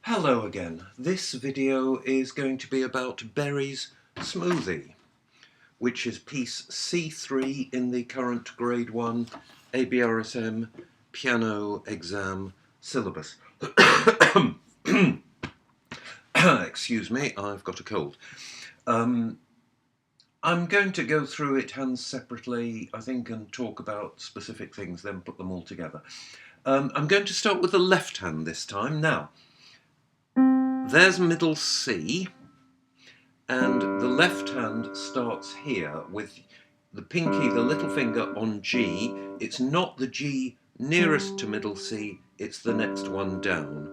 Hello again. This video is going to be about Berry's Smoothie, which is piece C3 in the current grade 1 ABRSM piano exam syllabus. Excuse me, I've got a cold. I'm going to go through it hands separately, I think, and talk about specific things, then put them all together. I'm going to start with the left hand this time. Now, there's middle C, and the left hand starts here with the pinky, the little finger on G. It's not the G nearest to middle C, it's the next one down.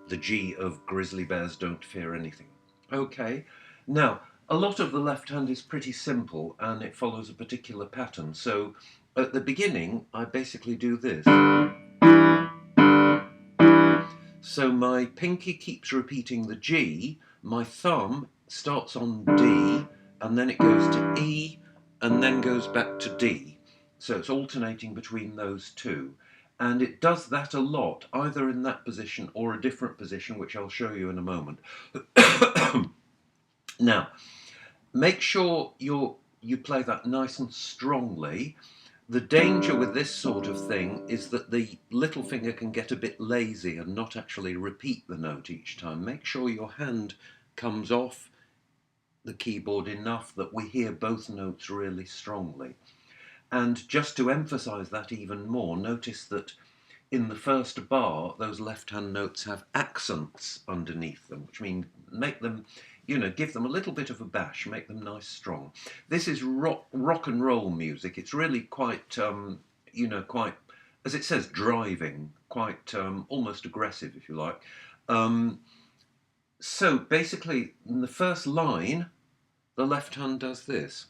The G of Grizzly Bears Don't Fear Anything. Okay, now a lot of the left hand is pretty simple and it follows a particular pattern. So at the beginning, I basically do this. So my pinky keeps repeating the G, my thumb starts on D, and then it goes to E, and then goes back to D. So it's alternating between those two. And it does that a lot, either in that position or a different position, which I'll show you in a moment. Now, make sure you play that nice and strongly. The danger with this sort of thing is that the little finger can get a bit lazy and not actually repeat the note each time. Make sure your hand comes off the keyboard enough that we hear both notes really strongly. And just to emphasize that even more, notice that in the first bar, those left-hand notes have accents underneath them, which mean make them, give them a little bit of a bash, make them nice, strong. This is rock and roll music. It's really quite, quite, as it says, driving, quite almost aggressive, if you like. So basically, in the first line, the left hand does this.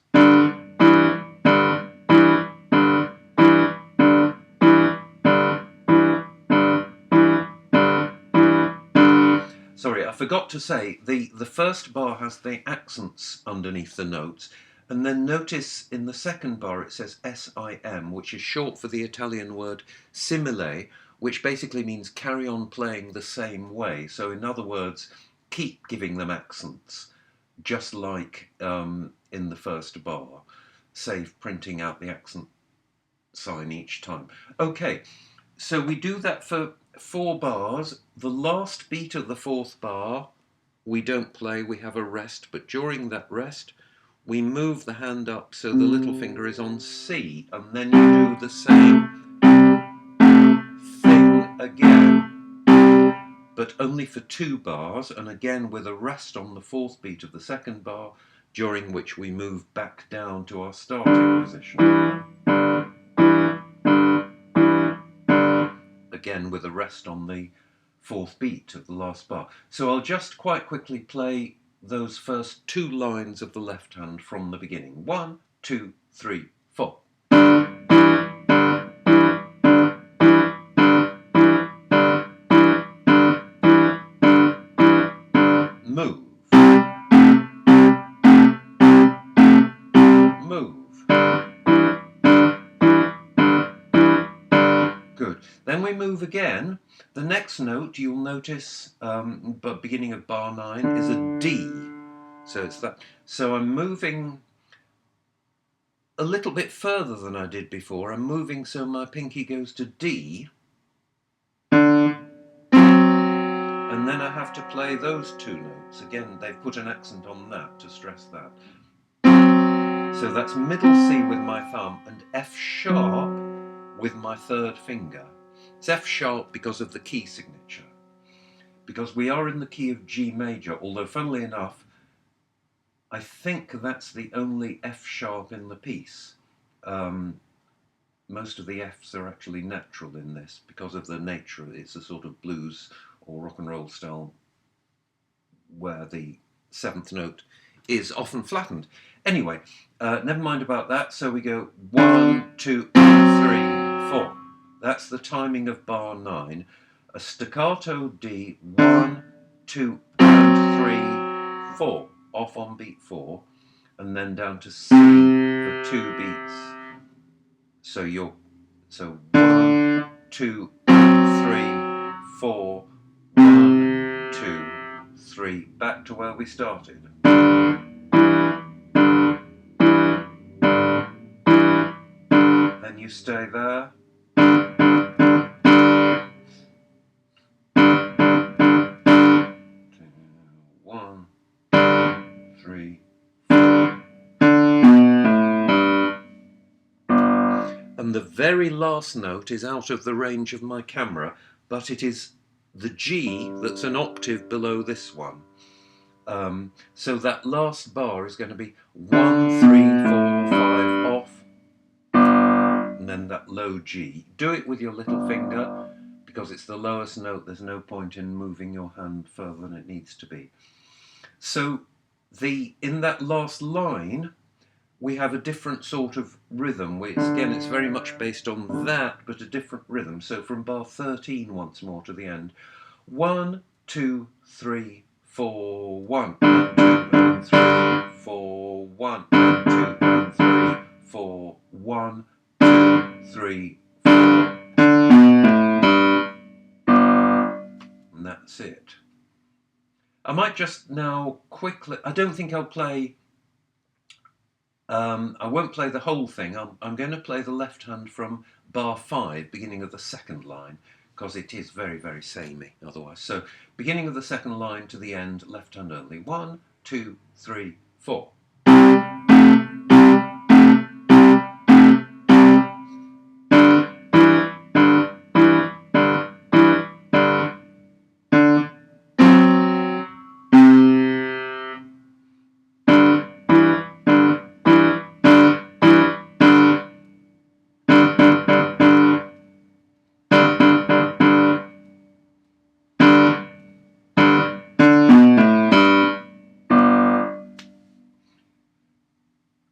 Sorry, I forgot to say, the first bar has the accents underneath the notes, and then notice in the second bar it says S-I-M, which is short for the Italian word simile, which basically means carry on playing the same way. So in other words, keep giving them accents, just like in the first bar, save printing out the accent sign each time. Okay, so we do that for 4 bars. The last beat of the 4th bar, we don't play, we have a rest, but during that rest, we move the hand up so the little finger is on C, and then you do the same thing again, but only for 2 bars, and again with a rest on the 4th beat of the 2nd bar, during which we move back down to our starting position. Again with a rest on the 4th beat of the last bar. So I'll just quite quickly play those first 2 lines of the left hand from the beginning. 1, 2, 3, 4. Move. Move. Good. Then we move again. The next note, you'll notice, beginning of bar 9, is a D. So it's that. So I'm moving a little bit further than I did before. I'm moving so my pinky goes to D. And then I have to play those 2 notes. Again, they've put an accent on that to stress that. So that's middle C with my thumb and F sharp with my 3rd finger. It's F sharp because of the key signature. Because we are in the key of G major, although funnily enough, I think that's the only F sharp in the piece. Most of the Fs are actually natural in this because of the nature. It's a sort of blues or rock and roll style where the 7th note is often flattened. Anyway, never mind about that. So we go 1, 2, 3, 4. That's the timing of bar 9. A staccato D, 1, 2, and 3, 4. Off on beat 4, and then down to C for 2 beats. So 1, 2, 3, 4, 1, 2, 3, back to where we started. Then you stay there. 1, 3, 4. And the very last note is out of the range of my camera, but it is the G that's an octave below this one. So that last bar is going to be 1, 3, 4, 5 off, and then that low G. Do it with your little finger because it's the lowest note. There's no point in moving your hand further than it needs to be. So in that last line, we have a different sort of rhythm. Again, it's very much based on that, but a different rhythm. So from bar 13 once more to the end. 1, 2, 3, 4, 1, 2, and 3, 4, 1, 2, and 3, 4, 1, 2, 3, 4. And that's it. I might just now quickly, I don't think I'll play, I won't play the whole thing. I'm going to play the left hand from bar 5, beginning of the second line, because it is very, very samey otherwise. So beginning of the second line to the end, left hand only. 1, 2, 3, 4.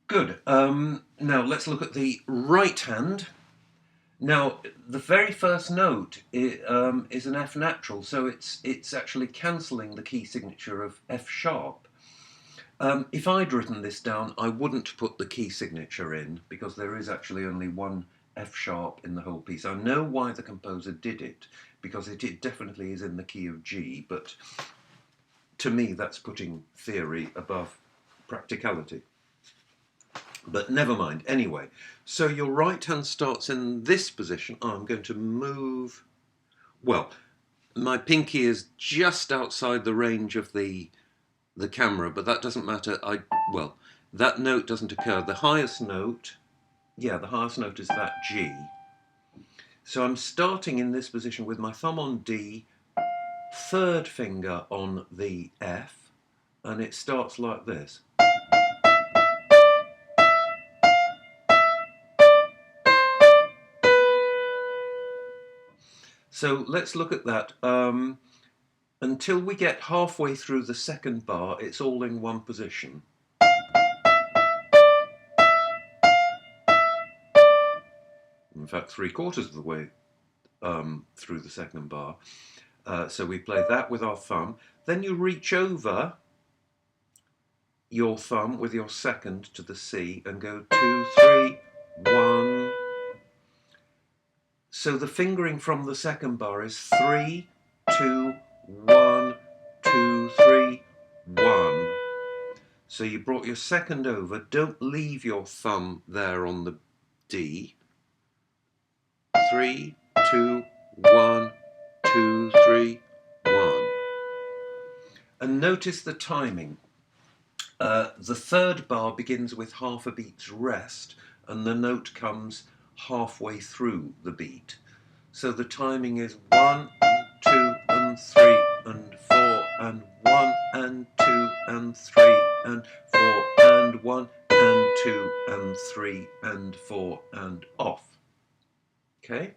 Good. Now let's look at the right hand. Now the very first note is an F natural, so it's actually cancelling the key signature of F sharp. If I'd written this down, I wouldn't put the key signature in because there is actually only one F sharp in the whole piece. I know why the composer did it, because it definitely is in the key of G, but to me that's putting theory above practicality. But never mind. Anyway, so your right hand starts in this position. I'm going to move. Well, my pinky is just outside the range of the camera, but that doesn't matter. Well, that note doesn't occur. The highest note, the highest note is that G. So I'm starting in this position with my thumb on D, third finger on the F, and it starts like this. So let's look at that. Until we get halfway through the second bar, it's all in one position. In fact, 3/4 of the way through the second bar. So we play that with our thumb. Then you reach over your thumb with your second to the C and go 2, 3, 1. So the fingering from the second bar is 3, 2, 1, 2, 3, 1. So you brought your second over. Don't leave your thumb there on the D. 3, 2, 1, 2, 3, 1. And notice the timing. The third bar begins with half a beat's rest, and the note comes halfway through the beat. So the timing is 1, 2, and 3, and 4, and 1, and 2, and 3, and 4, and 1, and 2, and 3, and 4, and off. Okay?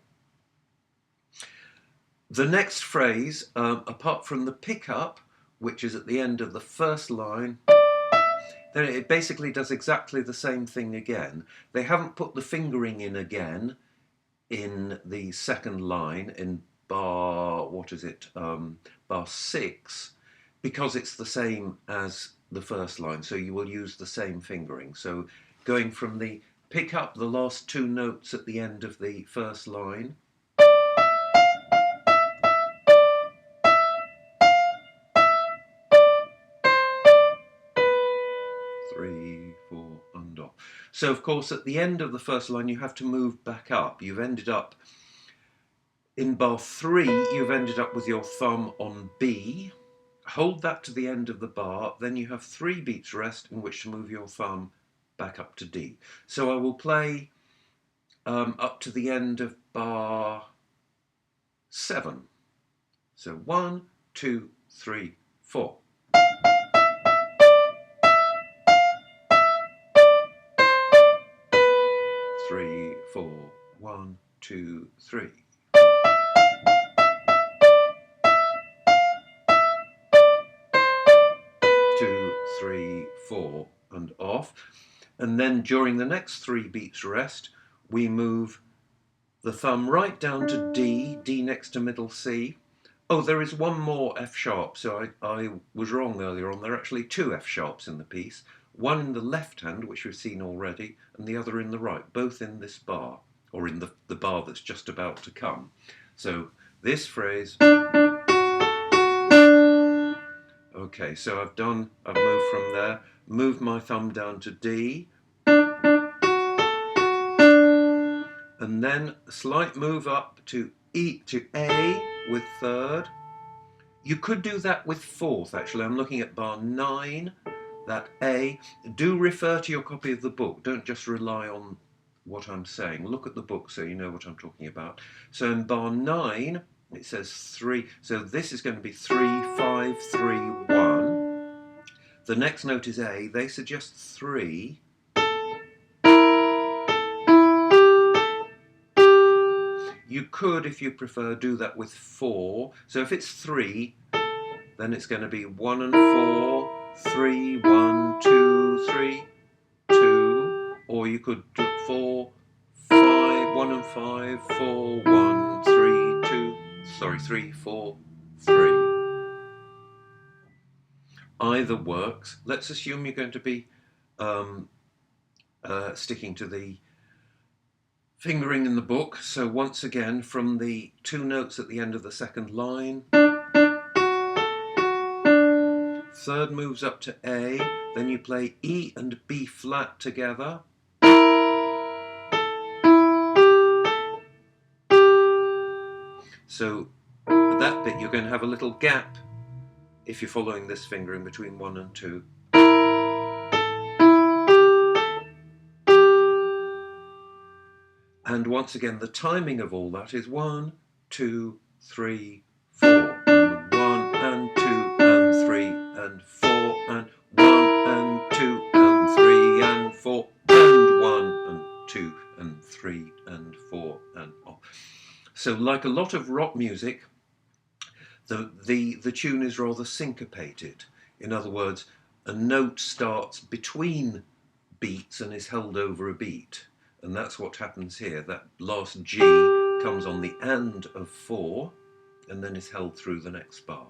The next phrase, apart from the pickup, which is at the end of the first line, then it basically does exactly the same thing again. They haven't put the fingering in again in the second line in bar, bar 6, because it's the same as the first line, so you will use the same fingering. So going from the pickup, the last two notes at the end of the first line, 3, 4, and off. So of course at the end of the first line you have to move back up. You've ended up in bar 3, you've ended up with your thumb on B. Hold that to the end of the bar, then you have 3 beats rest in which to move your thumb back up to D. So I will play up to the end of bar 7. So 1, 2, 3, 4. 3, 4, 1, 2, 3. 2, 3, 4, and off. And then during the next 3 beats rest, we move the thumb right down to D, D next to middle C. Oh, there is one more F sharp, so I was wrong earlier on. There are actually 2 F sharps in the piece, one in the left hand, which we've seen already, and the other in the right, both in this bar, or in the bar that's just about to come. So this phrase, okay, so I've moved from there, moved my thumb down to D, and then a slight move up to E, to A with third. You could do that with fourth, actually. I'm looking at bar 9, that A. Do refer to your copy of the book. Don't just rely on what I'm saying. Look at the book so you know what I'm talking about. So in bar 9, it says 3. So this is going to be 3, 5, 3, 1. The next note is A. They suggest 3. You could, if you prefer, do that with 4. So if it's 3, then it's going to be 1 and 4, 3, 1, 2, 3, 2. Or you could do 4, 5, 1 and 5, 4, 1, 3, 2. Sorry, 3, 4, 3. Either works. Let's assume you're going to be sticking to the fingering in the book. So once again, from the 2 notes at the end of the second line, third moves up to A, then you play E and B flat together. So at that bit you're going to have a little gap if you're following this fingering between 1 and 2. And once again, the timing of all that is 1, 2, 3, 4, and 1 and 2 and 3 and 4 and 1 and 2 and 3 and 4 and 1 and 2 and 3 and 4 and off. So like a lot of rock music, the tune is rather syncopated. In other words, a note starts between beats and is held over a beat. And that's what happens here. That last G comes on the and of 4 and then is held through the next bar.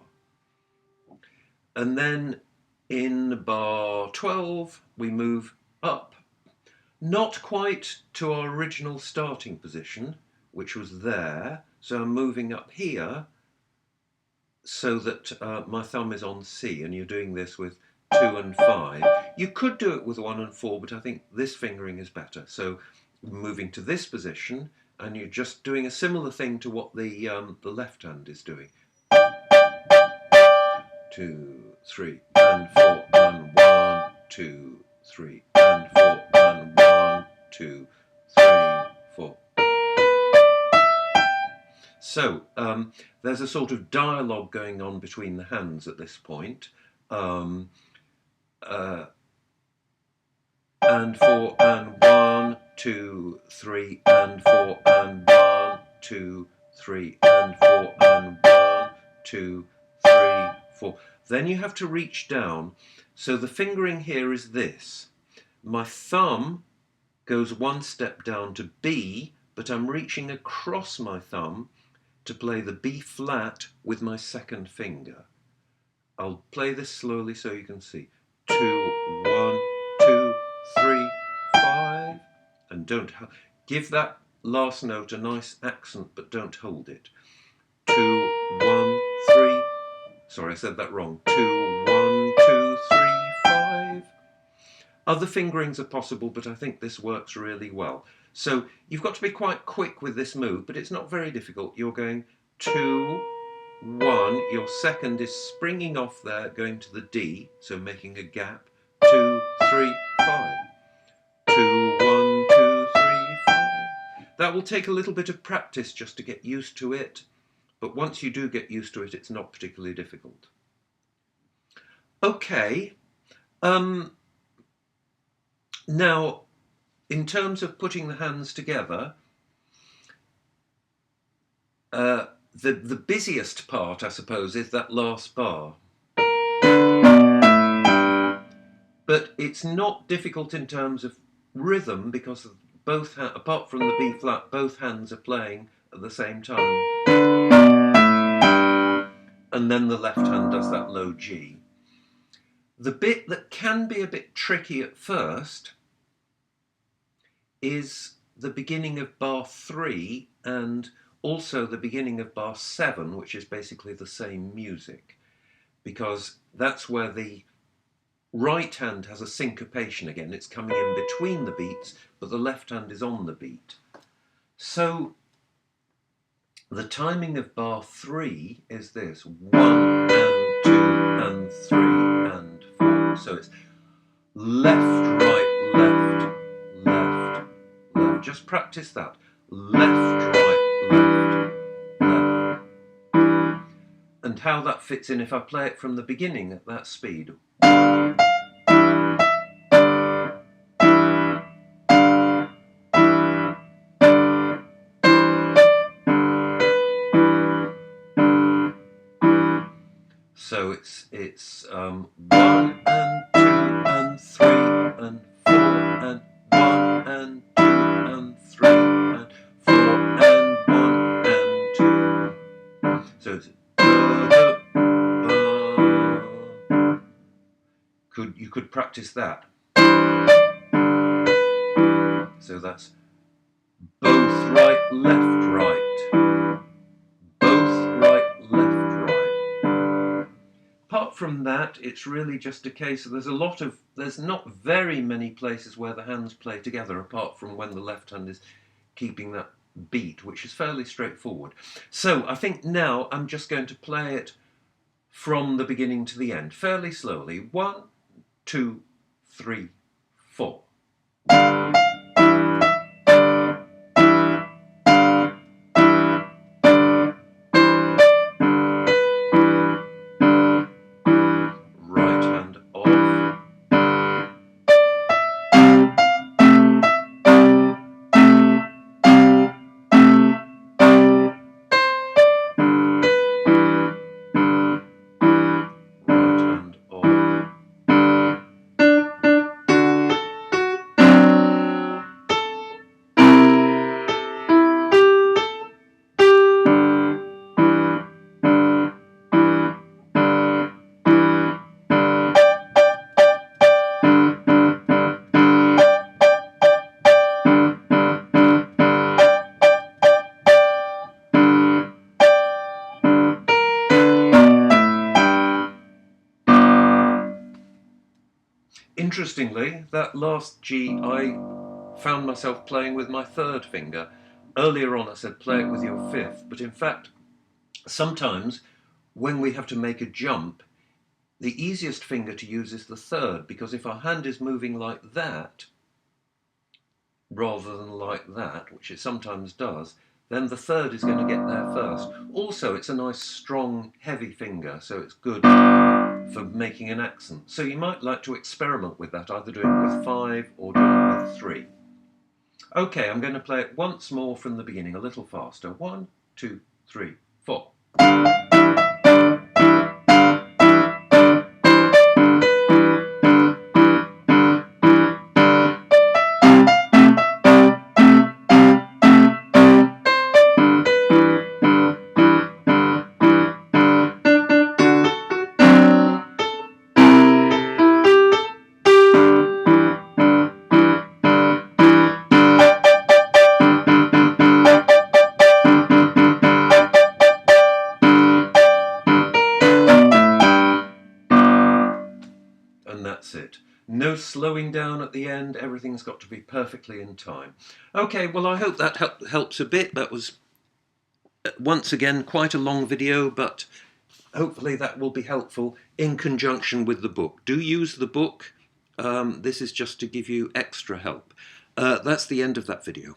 And then in bar 12, we move up, not quite to our original starting position, which was there. So I'm moving up here so that my thumb is on C, and you're doing this with 2 and 5. You could do it with 1 and 4, but I think this fingering is better. So moving to this position, and you're just doing a similar thing to what the left hand is doing. 2, 3, and 4, and 1, 2, 3, and 4, and 1, 2, 3, 4. So there's a sort of dialogue going on between the hands at this point. And 4, and 1, 2, 3, and 4, and 1, 2, 3, and 4, and 1, 2, 3, 4. Then you have to reach down. So the fingering here is this. My thumb goes 1 step down to B, but I'm reaching across my thumb to play the B flat with my second finger. I'll play this slowly so you can see. 2, 1, 2, 3, 5, and don't give that last note a nice accent, but don't hold it. 2, 1, 3. Sorry, I said that wrong. 2, 1, 2, 3, 5. Other fingerings are possible, but I think this works really well. So you've got to be quite quick with this move, but it's not very difficult. You're going 2, 1. Your second is springing off there, going to the D, so making a gap. 2, 3, 5. 2, 1, 2, 3, 5. That will take a little bit of practice just to get used to it, but once you do get used to it, it's not particularly difficult. Okay. Now, in terms of putting the hands together, the busiest part, I suppose, is that last bar. But it's not difficult in terms of rhythm because both, apart from the B flat, both hands are playing at the same time. And then the left hand does that low G. The bit that can be a bit tricky at first is the beginning of bar 3 and also the beginning of bar 7, which is basically the same music, because that's where the right hand has a syncopation again. It's coming in between the beats, but the left hand is on the beat. So the timing of bar 3 is this: 1 and 2 and 3 and 4. So it's left, right, left, left, left. Just practice that. Left, right, left, left. And how that fits in if I play it from the beginning at that speed. So it's 1 and 2 and 3 and 4 and 1 and 2 and 3 and 4 and 1 and 2. So it's you could practice that. So that's both right, left, right. Both right, left, right. Apart from that, it's really just a case of there's not very many places where the hands play together apart from when the left hand is keeping that beat, which is fairly straightforward. So I think now I'm just going to play it from the beginning to the end, fairly slowly. 1, 2, 3, 4. Right hand off. Right hand off. Interestingly, that last G I found myself playing with my third finger. Earlier on I said play it with your fifth, but in fact sometimes when we have to make a jump, the easiest finger to use is the third, because if our hand is moving like that rather than like that, which it sometimes does, then the third is going to get there first. Also, it's a nice strong heavy finger, so it's good for making an accent. So you might like to experiment with that, either doing it with 5 or doing it with 3. Okay, I'm going to play it once more from the beginning, a little faster. 1, 2, 3, 4. And that's it. No slowing down at the end, everything's got to be perfectly in time. Okay, well I hope that helps a bit. That was, once again, quite a long video, but hopefully that will be helpful in conjunction with the book. Do use the book. This is just to give you extra help. That's the end of that video.